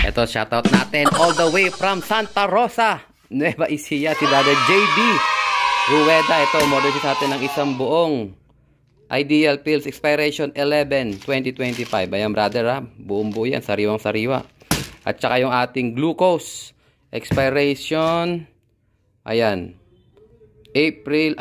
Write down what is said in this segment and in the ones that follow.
Ito, shoutout natin all the way from Santa Rosa, Nueva Ecija, si Brother JB Rueda. Ito, model siya sa atin ng isang buong Ideal Pills Expiration 11/2025. Ayan brother ha, buong buo yan, sariwang sariwa. At saka yung ating glucose expiration, ayan, April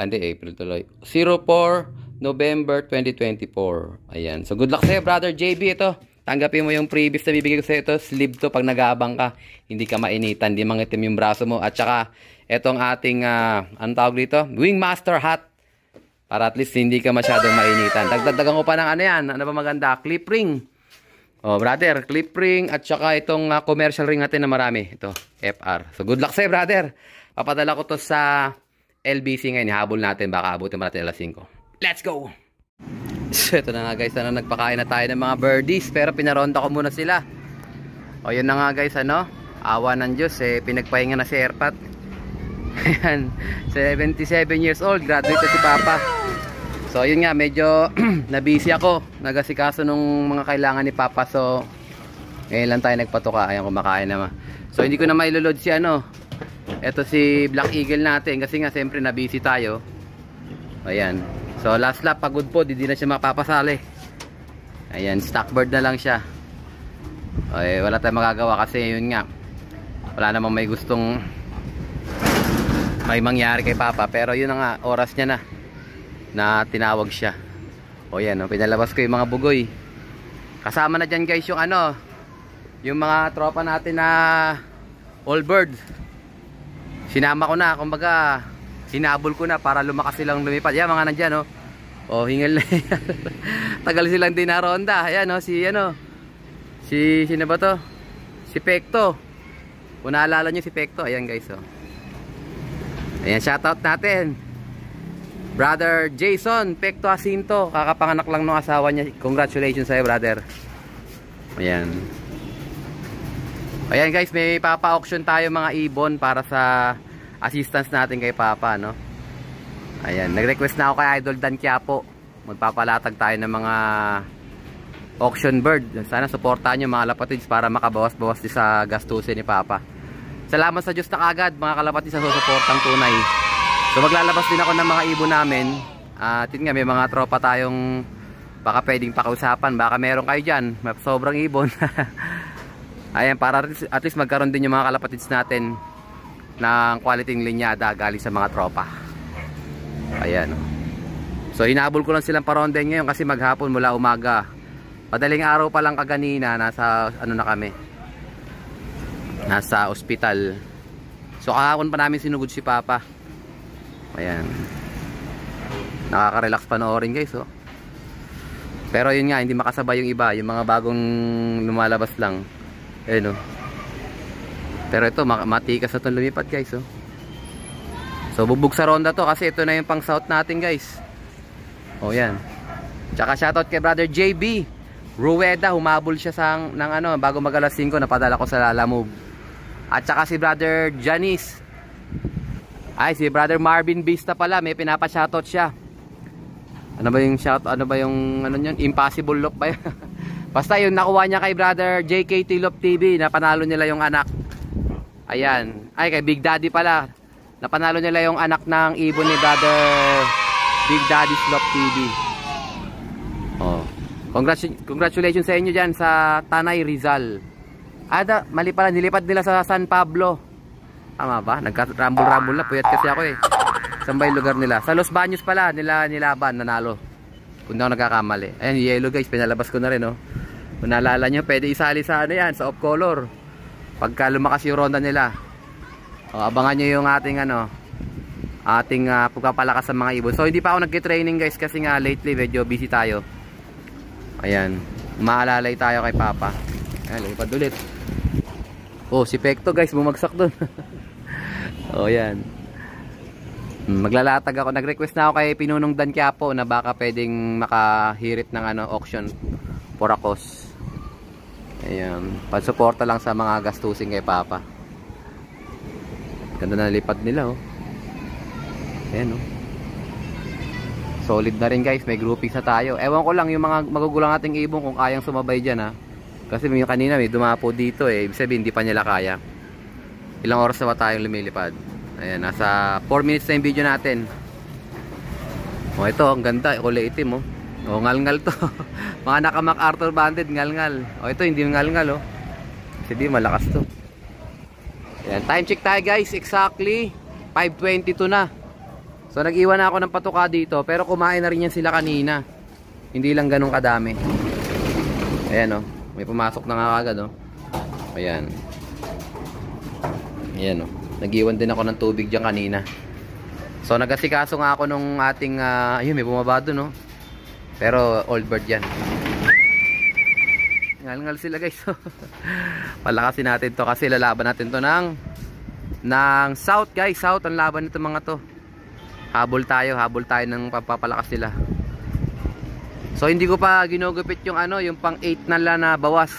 tuloy, 04 November 2024. Ayan, so good luck sa'yo brother JB. Ito, tanggapin mo yung previous na bibigay ko sa'yo. Ito, sleeve to, pag nag-aabang ka, hindi ka mainitan, hindi mangitim yung braso mo. At saka, itong ating, anong tawag dito? Wingmaster hat. Para at least hindi ka masyadong mainitan. Dagdagan ko pa ng ano yan, ano ba maganda? Clip ring. Oh brother, clip ring. At saka itong commercial ring natin na marami. Ito, FR. So good luck sa'yo brother. Papadala ko to sa LBC ngayon. Habol natin, baka abutin natin alas 5. Let's go! So ito na nga guys, ano, nagpakain na tayo ng mga birdies, pero pinaronda ko muna sila. O yun na nga guys, ano, awa ng Diyos, pinagpahinga na si Erpat. Ayan, 77 years old, graduate na si Papa. So yun nga, medyo nabisi ako, nagasikaso nung mga kailangan ni Papa. So ngayon lang tayo nagpatuka, ayan, kumakain naman. So hindi ko na mailulod si ano, ito si Black Eagle natin, kasi nga siyempre nabisi tayo. Ayan. So last lap, pagod po, hindi na siya makapapasali. Ayan, stock bird na lang siya. Ay, wala tayong magagawa kasi yun nga, wala namang may gustong may mangyari kay Papa. Pero yun na nga, oras niya na tinawag siya. O yan, pinalabas ko yung mga bugoy. Kasama na dyan guys yung ano, yung mga tropa natin na all bird. Sinama ko na, kumbaga hinabol ko na para lumakas silang lumipad. Yan, mga nandyan, oh. Oh, hingal na yan. Tagal silang din na ronda. Ayan, oh, sino ba to? Si Pekto. Kung naalala nyo si Pekto, ayan guys, oh. Ayan, shoutout natin. Brother Jason Pekto Jacinto. Kakapanganak lang ng asawa niya. Congratulations sa'yo, brother. Ayan. Ayan guys, may papa-auction tayo mga ibon para sa assistance natin kay Papa, no? Ayan, nag-request na ako kay Idol Dan Quiapo. Magpapalatag tayo ng mga auction bird. Sana suportahan nyo mga kalapatids para makabawas-bawas din sa gastusin ni Papa. Salamat sa Diyos na kagad mga kalapatids sa susuportang tunay. So maglalabas din ako ng mga ibon namin. At yun nga, may mga tropa tayong baka pwedeng pakiusapan. Baka meron kayo dyan, sobrang ibon. Ayan, para at least magkaroon din yung mga kalapatids natin ng quality linyada galing sa mga tropa. Ayan. So hinabol ko lang silang paronde ngayon kasi maghapon mula umaga. Madaling araw pa lang kaganina, nasa ano na kami, nasa ospital. So kahapon pa namin sinugod si Papa. Ayan. Nakaka-relax panoorin guys, oh. Pero yun nga, hindi makasabay yung iba, yung mga bagong lumalabas lang. Ayun, oh. Pero ito, matikas na itong lumipad guys, oh. So bubog sa ronda to kasi ito na yung pang south natin guys. O yan. Tsaka shoutout kay brother JB Rueda, humabol siya ng ano, bago mag alas 5, napadala ko sa Lalamove. At tsaka si brother Janice, ay si brother Marvin Vista pala, may pinapa-shoutout siya. Ano ba yung shoutout, ano ba yung ano yun? Impossible Look ba yun? Basta yung nakuha niya kay brother JKT Lop TV, napanalo nila yung anak. Ayan, ay kay Big Daddy pala, napanalo nila yung anak ng ibon ni brother Big Daddy's Lop TV. Oh, congratulations sa inyo dyan sa Tanay Rizal. Mali pala, nilipad nila sa San Pablo. Tama ba? Nagka-rumble-rumble na, puyat kasi ako eh. Saan ba yung lugar nila? Sa Los Baños pala, nilaban, nanalo. Kung na ako nagkakamali. Ayan, yellow guys, pinalabas ko na rin, oh. Kung naalala nyo, pwede isali sa ano yan, sa off color. Pagka lumakas yung ronda nila. O, abangan nyo yung ating ano, ating pagpapalakas sa mga ibon. So hindi pa ako nagki-training guys kasi nga lately medyo busy tayo. Ayan, maalalay tayo kay Papa. Ayan, lipad ulit. Oh, si Pekto guys, bumagsak dun. Oh, yan. Maglalatag ako. Nag-request na ako kay Pinunong Dan Quiapo na baka pwedeng makahirit ng ano, auction for a cause. Ayan, pansuporta lang sa mga gastusin kay Papa. Ganda na lipad nila, oh. Ayan, oh. Solid na rin guys, may groupings na tayo. Ewan ko lang yung mga magugulang ating ibon kung kayang sumabay dyan, ha. Kasi may kanina may dumapo dito eh. Ibig sabihin hindi pa nila kaya. Ilang oras na ba tayong lumilipad? Ayan, nasa 4 minutes na yung video natin. O ito, ang ganda. Kulay itim oh. O ngal-ngal to. Mga naka MacArthur banded, ngal-ngal. O ito, hindi ngal-ngal oh. Kasi di malakas to. Ayan, time check tayo guys. Exactly 5:22 na. So nag-iwan na ako ng patuka dito. Pero kumain na rin yan sila kanina. Hindi lang ganun kadami. Ayan oh. May pumasok na nga agad oh. Ayan. Ayan oh. Nag-iwan din ako ng tubig dyan kanina. So nagasikaso nga ako nung ating ayun, may bumaba dun oh. Pero old bird yan. Ngal-ngal sila guys. Palakasin natin to kasi lalaban natin to ng south guys. South ang laban nito mga to. Habol tayo ng papapalakas nila. So hindi ko pa ginugupit yung ano, yung pang 8 na bawas.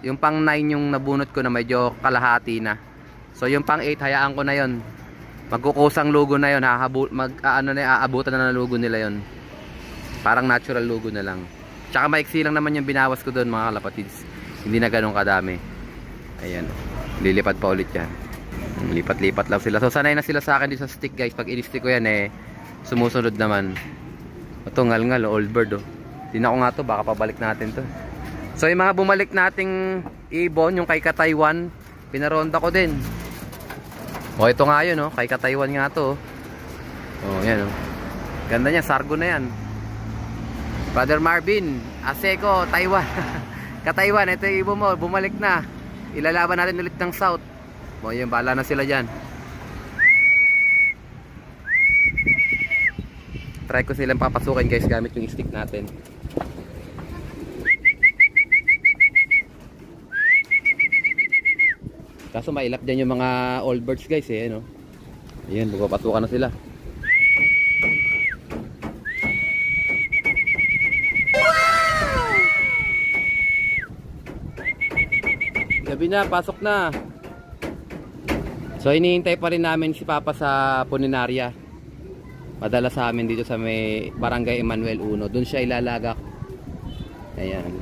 Yung pang 9 yung nabunot ko na medyo kalahati na. So yung pang 8 hayaan ko na yon. Magkukusang lugo na yon, aabutan na ng lugo nila yon. Parang natural lugo na lang. Tsaka maiksi lang naman yung binawas ko doon mga kalapatids. Hindi na ganun kadami. Ayan. Lilipat pa ulit yan. Lipat-lipat lang sila. So sanay na sila sa akin dito sa stick guys. Pag in-stick ko yan eh, sumusunod naman. Ito ngal-ngal, old bird oh. Tingnan ko nga to, baka pabalik natin to. So yung mga bumalik nating ibon, yung kay Ka-Taiwan, pinaronda ko din. O ito nga yun oh, kay Ka-Taiwan nga to. Oh yan oh. Ganda niya, sargo na yan. Brother Marvin, Aseko, Taiwan. Ka-Taiwan, ito yung ibon mo, bumalik na. Ilalaban natin ulit ng south. O yun, bahala na sila dyan. Try ko silang papasukin guys gamit yung stick natin. Kaso mailap dyan yung mga old birds guys eh, no? Ayan, magpapasukan na sila. Gabi na, pasok na. So hinihintay pa rin namin si Papa sa Puninaria. Padala sa amin dito sa may Barangay Emmanuel 1. Doon siya ilalagak. Ayan.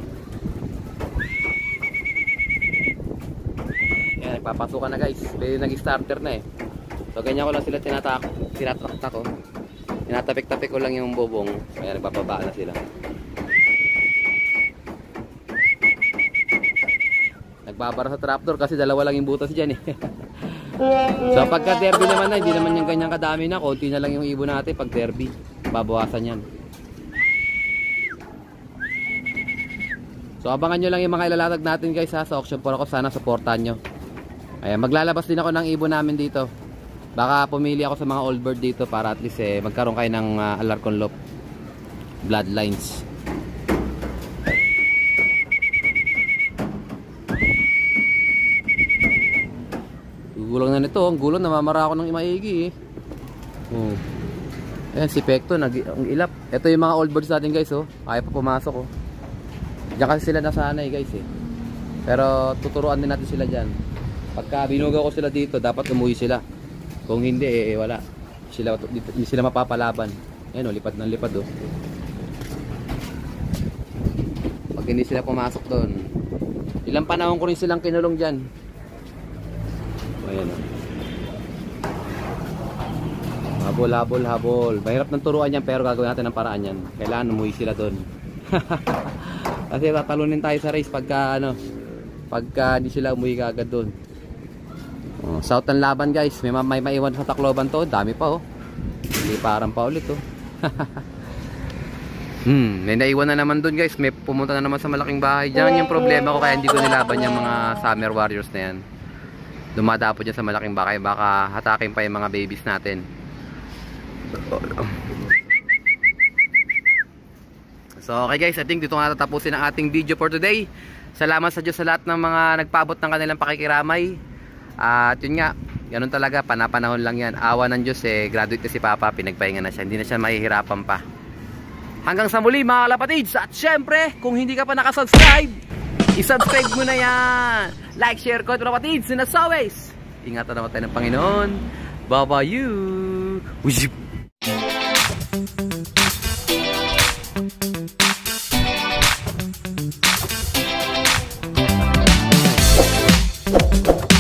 Ayan, nagpapasukan na guys. Nag-starter na eh. So ganyan ko lang sila tinatrakta ko. Tinatapik-tapik ko lang yung bubong. Ayan, nagpapabaan na sila. Nagbabara sa trapdoor kasi dalawa lang yung butas dyan eh. So pagka derby naman na, hindi naman yung ganyang kadami na, konti na lang yung ibon natin pag derby. Babawasan yan. So abangan nyo lang yung mga ilalatag natin guys ha, sa auction for ako, sana supportan nyo. Ayan, maglalabas din ako ng ibon namin dito. Baka pumili ako sa mga old bird dito para at least magkaroon kayo ng Alarcon Loop bloodlines. Gulang na nito, ang gulang, namamara ako ng maigi eh. Oh. Ayan, si Pekto, ang ilap. Ito yung mga old birds natin guys oh. Kaya pa pumasok oh. Diyan kasi sila nasanay guys eh. Pero tuturuan din natin sila dyan. Pagka binugaw ko sila dito, dapat umuwi sila. Kung hindi wala. Hindi sila mapapalaban. Ayan oh, lipad ng lipad oh. Pag hindi sila pumasok doon, ilang panahon ko rin silang kinulong dyan. Ayan o. Habol. Mahirap ng turuan yan pero gagawin natin ng paraan yan. Kailangan umuwi sila doon. Kasi tatalunin tayo sa race pagka hindi sila umuwi kagad doon. Oh, south ang laban guys. May maiwan sa Tacloban to. Dami pa oh. Hindi parang pa ulit oh. May naiwan na naman doon guys. May pumunta na naman sa malaking bahay. Diyan yung problema ko kaya hindi ko nilaban yung mga Summer Warriors na yan. Dumadapo dyan sa malaking bahay. Baka hatakin pa yung mga babies natin. So okay guys, I think dito nga tatapusin ang ating video for today. Salamat sa Diyos sa lahat ng mga nagpaabot ng kanilang pakikiramay. At yun nga, ganun talaga, panapanahon lang yan. Awa ng Diyos graduate na si Papa, pinagpahinga na siya. Hindi na siya mahihirapan pa. Hanggang sa muli mga kalapatids. At syempre, kung hindi ka pa nakasubscribe, i-subscribe mo na yan. Like, share, comment, kalapatids. And as always, ingatan naman tayo ng Panginoon. Bye-bye you. guys.